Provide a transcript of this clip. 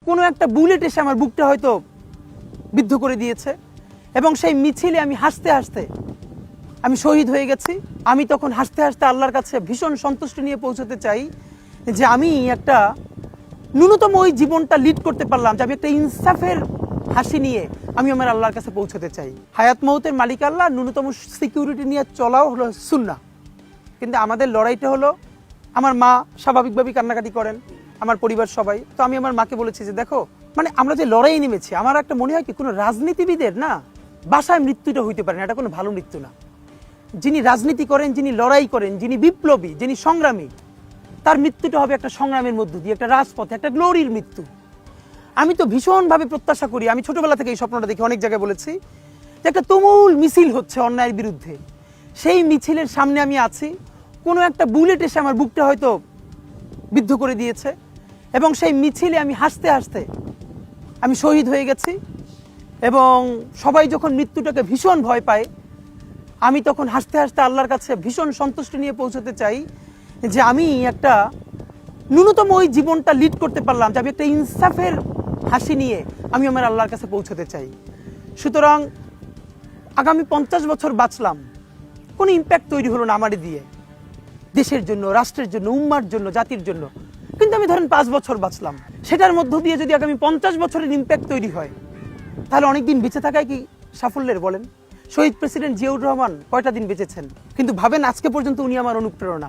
কোনো একটা বুলেট এসে আমার বুকটা হয়তো বিদ্ধ করে দিয়েছে এবং সেই মিছিলে আমি হাসতে হাসতে আমি শহীদ হয়ে গেছি। আমি তখন হাসতে হাসতে আল্লাহর কাছে ভীষণ সন্তুষ্টি নিয়ে পৌঁছতে চাই যে আমি একটা ন্যূনতম ওই জীবনটা লিড করতে পারলাম, যে আমি একটা ইনসাফের হাসি নিয়ে আমি আমার আল্লাহর কাছে পৌঁছতে চাই। হায়াত মৌতের মালিক আল্লাহ, ন্যূনতম সিকিউরিটি নিয়ে চলাও হলো সুন্নাহ। কিন্তু আমাদের লড়াইটা হলো, আমার মা স্বাভাবিকভাবেই কান্নাকাটি করেন, আমার পরিবার সবাই। তো আমি আমার মাকে বলেছি যে দেখো, মানে আমরা যে লড়াই নেমেছি, আমার একটা মনে হয় কি কোনো রাজনীতিবিদের না বাসায় মৃত্যুটা হইতে পারে না, এটা কোনো ভালো মৃত্যু না। যিনি রাজনীতি করেন, যিনি লড়াই করেন, যিনি বিপ্লবী, যিনি সংগ্রামী, তার মৃত্যুটা হবে একটা সংগ্রামের মধ্য দিয়ে, একটা রাজপথে, একটা গ্লোরির মৃত্যু। আমি তো ভীষণভাবে প্রত্যাশা করি, আমি ছোটবেলা থেকে এই স্বপ্নটা দেখি, অনেক জায়গায় বলেছি যে একটা তুমুল মিছিল হচ্ছে অন্যায়ের বিরুদ্ধে, সেই মিছিলের সামনে আমি আছি, কোনো একটা বুলেট এসে আমার বুকটা হয়তো বিদ্ধ করে দিয়েছে এবং সেই মিছিলে আমি হাসতে হাসতে আমি শহীদ হয়ে গেছি। এবং সবাই যখন মৃত্যুটাকে ভীষণ ভয় পায়, আমি তখন হাসতে হাসতে আল্লাহর কাছে ভীষণ সন্তুষ্টি নিয়ে পৌঁছতে চাই যে আমি একটা ন্যূনতম ওই জীবনটা লিড করতে পারলাম, যে আমি একটা ইনসাফের হাসি নিয়ে আমি আমার আল্লাহর কাছে পৌঁছতে চাই। সুতরাং আগামী 50 বছর বাঁচলাম, কোনো ইম্প্যাক্ট তৈরি হলো না আমারই দিয়ে, দেশের জন্য, রাষ্ট্রের জন্য, উম্মার জন্য, জাতির জন্য। কিন্তু আমি ধরেন 5 বছর বাঁচলাম, সেটার মধ্য দিয়ে যদি আগামী 50 বছরের ইম্প্যাক্ট তৈরি হয়, তাহলে অনেকদিন বেঁচে থাকায় কি সাফল্যের বলেন? শহীদ প্রেসিডেন্ট জিয়াউর রহমান কয়টা দিন বেঁচেছেন, কিন্তু ভাবেন আজকে পর্যন্ত উনি আমার অনুপ্রেরণা।